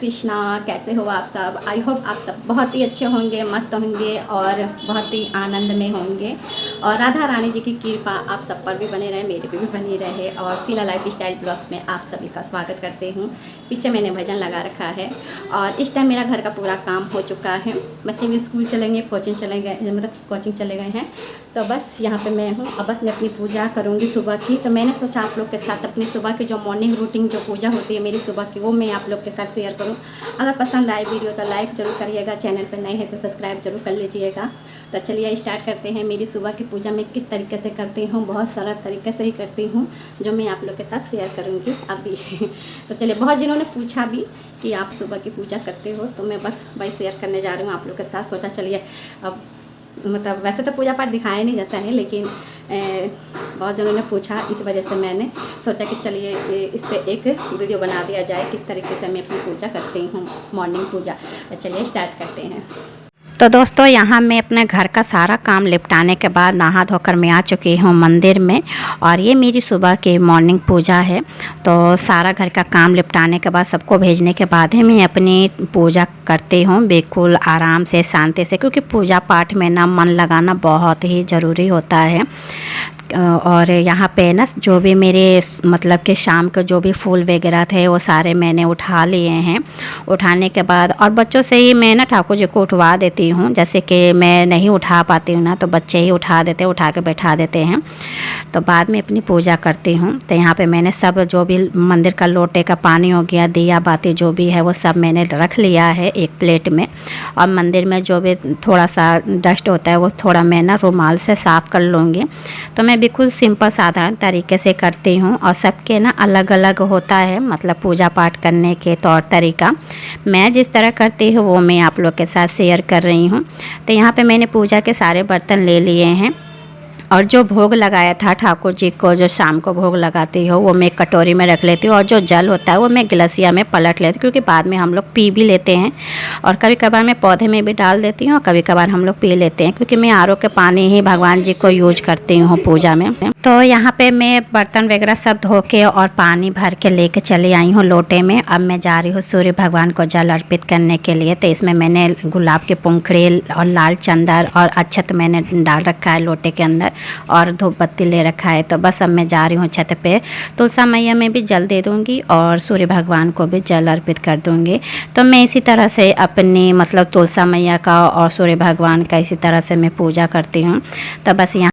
कृष्णा। कैसे हो आप सब? आई होप आप सब बहुत ही अच्छे होंगे, मस्त होंगे और बहुत ही आनंद में होंगे। और राधा रानी जी की कृपा आप सब पर भी बने रहे, मेरे पे भी बनी रहे। और शीला लाइफ स्टाइल ब्लॉग्स में आप सभी का स्वागत करते हूँ। पीछे मैंने भजन लगा रखा है और इस टाइम मेरा घर का पूरा काम हो चुका है। बच्चे भी स्कूल चले गए, कोचिंग चले गए, मतलब कोचिंग चले गए हैं। तो बस यहाँ पे मैं हूँ और बस मैं अपनी पूजा करूँगी सुबह की। तो मैंने सोचा आप लोग के साथ अपनी सुबह की जो मॉर्निंग रूटीन जो पूजा होती है मेरी सुबह की, वो मैं आप लोग के साथ शेयर करूँ। अगर पसंद आए वीडियो तो लाइक ज़रूर करिएगा, चैनल पर नए हैं तो सब्सक्राइब जरूर कर लीजिएगा। तो चलिए स्टार्ट करते हैं। मेरी सुबह की पूजा मैं किस तरीके से करती हूँ, बहुत सारा तरीके से ही करती हूँ जो मैं आप लोग के साथ शेयर करूँगी अभी। तो चलिए, बहुत जिन्होंने पूछा भी कि आप सुबह की पूजा करते हो, तो मैं बस वही शेयर करने जा रही हूँ आप लोग के साथ। सोचा चलिए, अब मतलब वैसे तो पूजा पाठ दिखाया नहीं जाता है, लेकिन बहुत जनों ने पूछा, इस वजह से मैंने सोचा कि चलिए इस पर एक वीडियो बना दिया जाए किस तरीके से मैं अपनी पूजा करती हूँ, मॉर्निंग पूजा। तो चलिए स्टार्ट करते हैं। तो दोस्तों, यहाँ मैं अपने घर का सारा काम निपटाने के बाद नहा धोकर मैं आ चुकी हूँ मंदिर में। और ये मेरी सुबह की मॉर्निंग पूजा है। तो सारा घर का काम निपटाने के बाद, सबको भेजने के बाद ही मैं अपनी पूजा करती हूँ बिल्कुल आराम से, शांति से, क्योंकि पूजा पाठ में ना मन लगाना बहुत ही ज़रूरी होता है। और यहाँ पे ना जो भी मेरे मतलब कि शाम के जो भी फूल वगैरह थे वो सारे मैंने उठा लिए हैं। उठाने के बाद और बच्चों से ही मैं ना ठाकुर जी को उठवा देती हूँ। जैसे कि मैं नहीं उठा पाती हूँ ना, तो बच्चे ही उठा देते हैं, उठा के बैठा देते हैं। तो बाद में अपनी पूजा करती हूँ। तो यहाँ पे मैंने सब जो भी मंदिर का लोटे का पानी हो गया, दिया बाती जो भी है वो सब मैंने रख लिया है एक प्लेट में। और मंदिर में जो भी थोड़ा सा डस्ट होता है वो थोड़ा मैं ना रुमाल से साफ़ कर लूँगी। तो मैं बिल्कुल सिंपल साधारण तरीके से करती हूँ। और सबके ना अलग अलग होता है, मतलब पूजा पाठ करने के तौर तरीका। मैं जिस तरह करती हूँ वो मैं आप लोग के साथ शेयर कर रही हूँ। तो यहाँ पे मैंने पूजा के सारे बर्तन ले लिए हैं। और जो भोग लगाया था ठाकुर जी को, जो शाम को भोग लगाती हो, वो मैं कटोरी में रख लेती हूँ। और जो जल होता है वो मैं गिलसिया में पलट लेती हूँ, क्योंकि बाद में हम लोग पी भी लेते हैं। और कभी कभार मैं पौधे में भी डाल देती हूँ और कभी कभार हम लोग पी लेते हैं, क्योंकि मैं आरओ के पानी ही भगवान जी को यूज करती हूँ पूजा में। तो यहाँ पे मैं बर्तन वगैरह सब धो के और पानी भर के लेके चली आई हूँ लोटे में। अब मैं जा रही हूँ सूर्य भगवान को जल अर्पित करने के लिए। तो इसमें मैंने गुलाब के पंखुड़ी और लाल चंदन और अक्षत मैंने डाल रखा है लोटे के अंदर, और धूप बत्ती ले रखा है। तो बस अब मैं जा रही हूँ छत पे। तुलसा मैया में भी जल दे दूँगी और सूर्य भगवान को भी जल अर्पित कर दूँगी। तो मैं इसी तरह से अपनी मतलब तुलसा मैया का और सूर्य भगवान का इसी तरह से मैं पूजा करती हूँ। तो बस यहाँ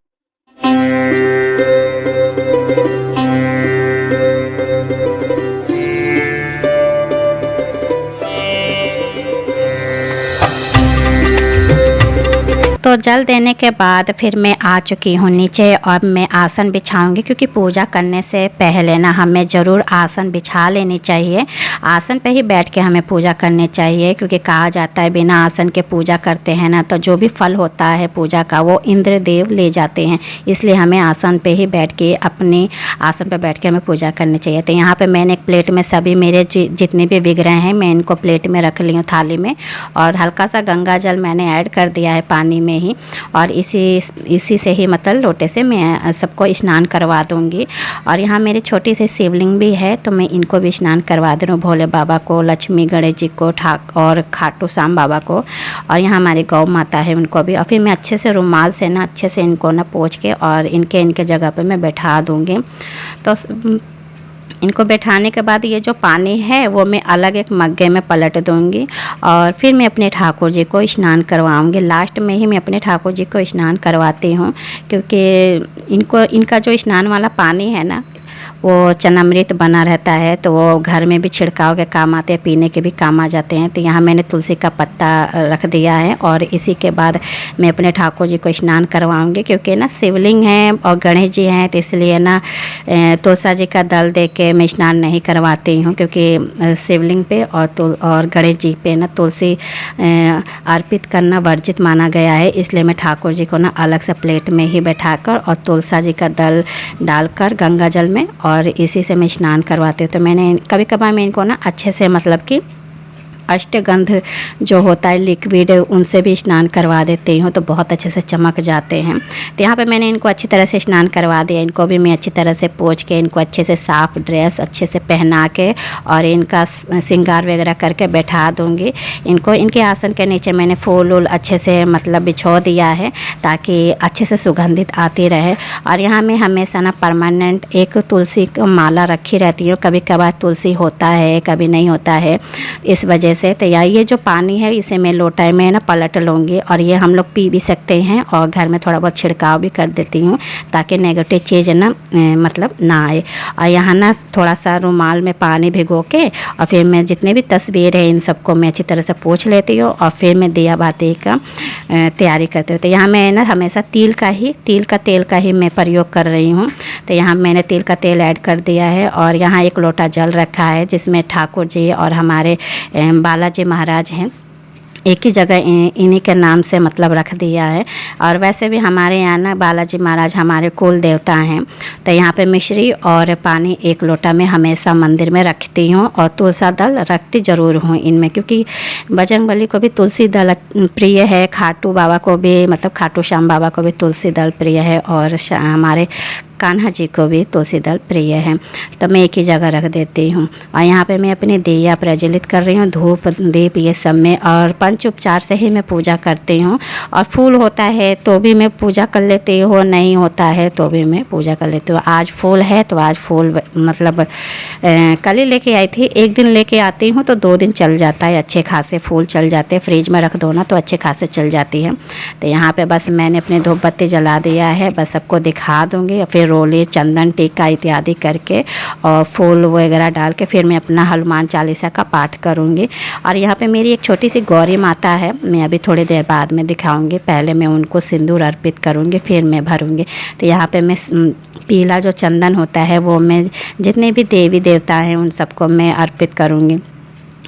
तो जल देने के बाद फिर मैं आ चुकी हूँ नीचे और मैं आसन बिछाऊंगी, क्योंकि पूजा करने से पहले ना हमें ज़रूर आसन बिछा लेनी चाहिए। आसन पे ही बैठ के हमें पूजा करनी चाहिए, क्योंकि कहा जाता है बिना आसन के पूजा करते हैं ना तो जो भी फल होता है पूजा का वो इंद्र देव ले जाते हैं। इसलिए हमें आसन पे ही बैठ के, अपने आसन पे बैठ के हमें पूजा करनी चाहिए। तो यहाँ पर मैंने एक प्लेट में सभी मेरे जितने भी विग्रह हैं मैं इनको प्लेट में रख ली हूँ, थाली में। और हल्का सा गंगा जल मैंने ऐड कर दिया है पानी में ही। और इसी से ही मतलब लोटे से मैं सबको स्नान करवा दूंगी। और यहाँ मेरी छोटी सी शिवलिंग भी है, तो मैं इनको भी स्नान करवा दे रही हूँ, भोले बाबा को, लक्ष्मी गणेश जी को, और खाटू श्याम बाबा को। और यहाँ हमारी गौ माता है, उनको भी। और फिर मैं अच्छे से रुमाल से ना अच्छे से इनको ना पोंछ के और इनके जगह पे मैं बैठा दूँगी। तो इनको बैठाने के बाद ये जो पानी है वो मैं अलग एक मग्गे में पलट दूंगी। और फिर मैं अपने ठाकुर जी को स्नान करवाऊंगी। लास्ट में ही मैं अपने ठाकुर जी को स्नान करवाती हूँ, क्योंकि इनका जो स्नान वाला पानी है ना वो चनामृत बना रहता है, तो वो घर में भी छिड़काव के काम आते हैं, पीने के भी काम आ जाते हैं। तो यहाँ मैंने तुलसी का पत्ता रख दिया है। और इसी के बाद मैं अपने ठाकुर जी को स्नान करवाऊंगी, क्योंकि ना शिवलिंग है और गणेश जी हैं, तो इसलिए ना तुलसा जी का दल दे के मैं स्नान नहीं करवाती हूँ, क्योंकि शिवलिंग पे और गणेश जी पे ना तुलसी अर्पित करना वर्जित माना गया है। इसलिए मैं ठाकुर जी को ना अलग से प्लेट में ही बैठाकर और तुलसा जी का दल डालकर गंगा जल में और इसी से मैं स्नान करवाती हूँ। तो मैंने कभी कभार मैं इनको ना अच्छे से मतलब कि अष्टगंध जो होता है लिक्विड, उनसे भी स्नान करवा देती हूँ तो बहुत अच्छे से चमक जाते हैं। तो यहाँ पे मैंने इनको अच्छी तरह से स्नान करवा दिया। इनको भी मैं अच्छी तरह से पोंछ के इनको अच्छे से साफ़ ड्रेस अच्छे से पहना के और इनका श्रृंगार वगैरह करके बैठा दूँगी। इनको इनके आसन के नीचे मैंने फूल वूल अच्छे से मतलब बिछो दिया है ताकि अच्छे से सुगंधित आती रहे। और यहाँ मैं हमेशा ना परमानेंट एक तुलसी की माला रखी रहती हूँ। कभी कभार तुलसी होता है, कभी नहीं होता है, इस वजह से। तो ये जो पानी है इसे मैं लोटा में ना पलट लूँगी और ये हम लोग पी भी सकते हैं और घर में थोड़ा बहुत छिड़काव भी कर देती हूँ ताकि नेगेटिव चीज़ ना मतलब ना आए। और यहाँ ना थोड़ा सा रुमाल में पानी भिगो के और फिर मैं जितने भी तस्वीर है इन सबको मैं अच्छी तरह से पोंछ लेती हूँ और फिर मैं दिया बाती का तैयारी करती हूँ। तो यहाँ मैं ना हमेशा तिल का तेल का ही मैं प्रयोग कर रही हूँ। तो यहाँ मैंने तिल का तेल ऐड कर दिया है और यहाँ एक लोटा जल रखा है जिसमें ठाकुर जी और हमारे बालाजी महाराज हैं, एक ही जगह इन्हीं के नाम से मतलब रख दिया है। और वैसे भी हमारे यहाँ ना बालाजी महाराज हमारे कुल देवता हैं। तो यहाँ पे मिश्री और पानी एक लोटा में हमेशा मंदिर में रखती हूँ और तुलसी दल रखती ज़रूर हूँ इनमें, क्योंकि बजरंगबली को भी तुलसी दल प्रिय है, खाटू बाबा को भी मतलब खाटू श्याम बाबा को भी तुलसी दल प्रिय है और हमारे कान्हा जी को भी तुलसी दल प्रिय है। तो मैं एक ही जगह रख देती हूँ। और यहाँ पे मैं अपनी दिया प्रज्वलित कर रही हूँ, धूप दीप ये सब में, और पंच उपचार से ही मैं पूजा करती हूँ। और फूल होता है तो भी मैं पूजा कर लेती हूँ, नहीं होता है तो भी मैं पूजा कर लेती हूँ। आज फूल है तो आज फूल मतलब कल ही लेके आई थी, एक दिन लेके आती हूँ तो 2 दिन चल जाता है, अच्छे खासे फूल चल जाते हैं। फ्रिज में रख दो ना तो अच्छे खासे चल जाती है। तो यहाँ पे बस मैंने अपने धूप बत्ती जला दिया है, बस सबको दिखा दूँगी। फिर रोली चंदन टीका इत्यादि करके और फूल वगैरह डाल के फिर मैं अपना हनुमान चालीसा का पाठ करूँगी। और यहाँ पे मेरी एक छोटी सी गौरी माता है, मैं अभी थोड़ी देर बाद में दिखाऊँगी। पहले मैं उनको सिंदूर अर्पित करूँगी फिर मैं भरूँगी। तो यहाँ पे मैं पीला जो चंदन होता है वो मैं जितने भी देवी देवता हैं उन सबको मैं अर्पित करूँगी।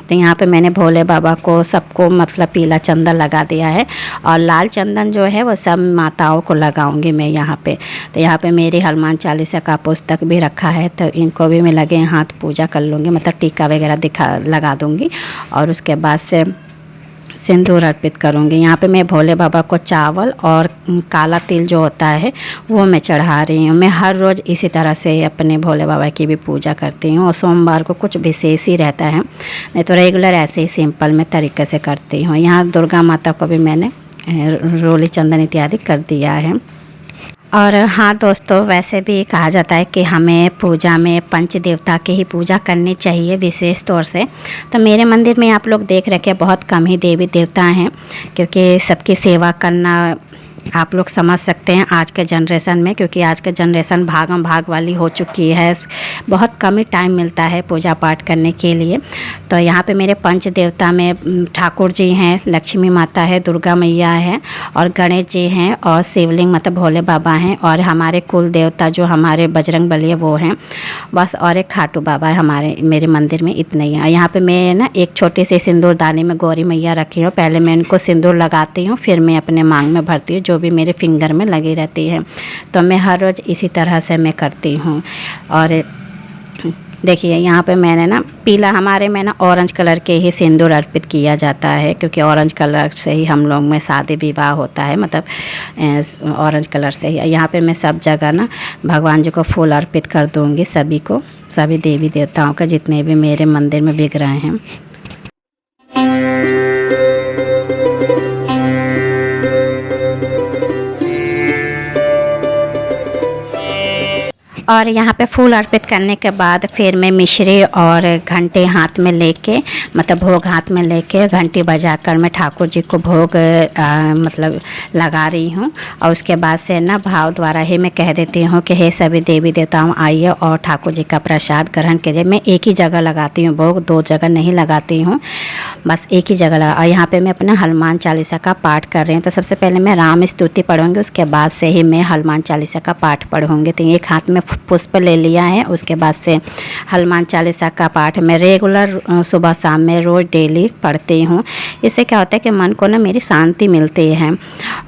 तो यहाँ पे मैंने भोले बाबा को सबको मतलब पीला चंदन लगा दिया है और लाल चंदन जो है वो सब माताओं को लगाऊंगी मैं यहाँ पे। तो यहाँ पे मेरी हनुमान चालीसा का पुस्तक भी रखा है तो इनको भी मैं लगे हाथ पूजा कर लूँगी, मतलब टीका वगैरह लगा दूँगी और उसके बाद से सिंदूर अर्पित करूँगी। यहाँ पे मैं भोले बाबा को चावल और काला तिल जो होता है वो मैं चढ़ा रही हूँ। मैं हर रोज़ इसी तरह से अपने भोले बाबा की भी पूजा करती हूँ और सोमवार को कुछ विशेष ही रहता है, नहीं तो रेगुलर ऐसे ही सिंपल में तरीके से करती हूँ। यहाँ दुर्गा माता को भी मैंने रोली चंदन इत्यादि कर दिया है। और हाँ दोस्तों, वैसे भी कहा जाता है कि हमें पूजा में पंच देवता की ही पूजा करनी चाहिए विशेष तौर से। तो मेरे मंदिर में आप लोग देख रखे बहुत कम ही देवी देवता हैं, क्योंकि सबकी सेवा करना आप लोग समझ सकते हैं आज के जनरेशन में, क्योंकि आज के जनरेशन भागम भाग वाली हो चुकी है, बहुत कम ही टाइम मिलता है पूजा पाठ करने के लिए। तो यहाँ पे मेरे पंच देवता में ठाकुर जी हैं, लक्ष्मी माता है, दुर्गा मैया है और गणेश जी हैं और शिवलिंग मतलब भोले बाबा हैं और हमारे कुल देवता जो हमारे बजरंगबली है वो हैं बस, और एक खाटू बाबा है हमारे मेरे मंदिर में, इतना ही है। यहाँ पे मैं ना एक छोटी सी सिंदूरदानी में गौरी मैया रखी हूँ। पहले मैं इनको सिंदूर लगाती हूँ फिर मैं अपने मांग में भरती हूँ, जो भी मेरे फिंगर में लगी रहती है। तो मैं हर रोज़ इसी तरह से मैं करती हूँ। और देखिए यहाँ पे मैंने ना पीला, हमारे में ना ऑरेंज कलर के ही सिंदूर अर्पित किया जाता है, क्योंकि ऑरेंज कलर से ही हम लोग में शादी विवाह होता है, मतलब ऑरेंज कलर से ही। यहाँ पे मैं सब जगह ना भगवान जी को फूल अर्पित कर दूँगी, सभी को, सभी देवी देवताओं का जितने भी मेरे मंदिर में बिक रहे हैं। और यहाँ पे फूल अर्पित करने के बाद फिर मैं मिश्री और घंटे हाथ में लेके, मतलब भोग हाथ में लेके घंटी बजाकर मैं ठाकुर जी को भोग मतलब लगा रही हूँ। और उसके बाद से ना भाव द्वारा ही मैं कह देती हूँ कि हे सभी देवी देवताओं आइए और ठाकुर जी का प्रसाद ग्रहण कीजिए। मैं एक ही जगह लगाती हूँ भोग, 2 जगह नहीं लगाती हूँ, बस एक ही जगह लगा। और यहाँ पे मैं अपना हनुमान चालीसा का पाठ कर रही हूँ। तो सबसे पहले मैं राम स्तुति पढ़ूँगी, उसके बाद से ही मैं हनुमान चालीसा का पाठ पढ़ूँगी। तो एक हाथ में पुष्प ले लिया है। उसके बाद से हनुमान चालीसा का पाठ मैं रेगुलर सुबह शाम में रोज़ डेली पढ़ती हूँ। इससे क्या होता है कि मन को ना मेरी शांति मिलती है।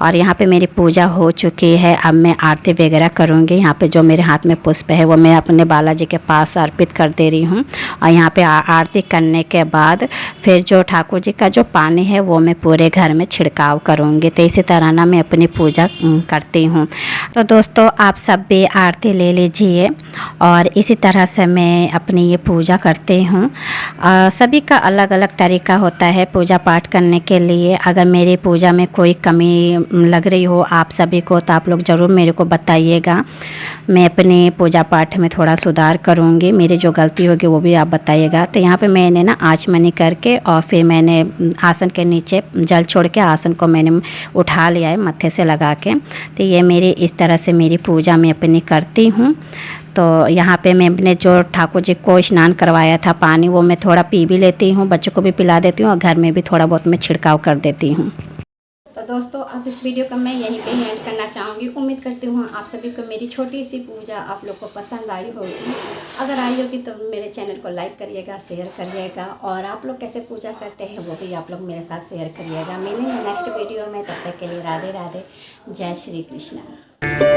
और यहाँ पे मेरी पूजा हो चुकी है। अब मैं आरती वगैरह करूँगी। यहाँ पे जो मेरे हाथ में पुष्प है वो मैं अपने बालाजी के पास अर्पित कर दे रही हूँ। और यहाँ पे आरती करने के बाद फिर जो ठाकुर जी का जो पानी है वो मैं पूरे घर में छिड़काव करूँगी। तो इसी तरह ना मैं अपनी पूजा करती हूँ। तो दोस्तों आप सब भी आरती ले लीजिए और इसी तरह से मैं अपनी ये पूजा करती हूँ। सभी का अलग अलग तरीका होता है पूजा पाठ करने के लिए। अगर मेरी पूजा में कोई कमी लग रही हो आप सभी को तो आप लोग ज़रूर मेरे को बताइएगा। मैं अपने पूजा पाठ में थोड़ा सुधार करूँगी। मेरी जो गलती होगी वो भी आप बताइएगा। तो यहाँ पे मैंने ना आचमनी करके और फिर मैंने आसन के नीचे जल छोड़ के आसन को मैंने उठा लिया है मत्थे से लगा के। तो ये मेरी इस तरह से मेरी पूजा मैं अपनी करती हूँ। तो यहाँ पे मैंने जो ठाकुर जी को स्नान करवाया था पानी वो मैं थोड़ा पी भी लेती हूँ, बच्चों को भी पिला देती हूँ और घर में भी थोड़ा बहुत मैं छिड़काव कर देती हूँ। तो दोस्तों अब इस वीडियो को मैं यहीं पे एंड करना चाहूँगी। उम्मीद करती हूँ आप सभी को मेरी छोटी सी पूजा आप लोग को पसंद आई होगी। अगर आई होगी तो मेरे चैनल को लाइक करिएगा, शेयर करिएगा और आप लोग कैसे पूजा करते हैं वो भी आप लोग मेरे साथ शेयर करिएगा। मिलेंगे नेक्स्ट वीडियो में, तब तक के लिए राधे राधे, जय श्री कृष्ण।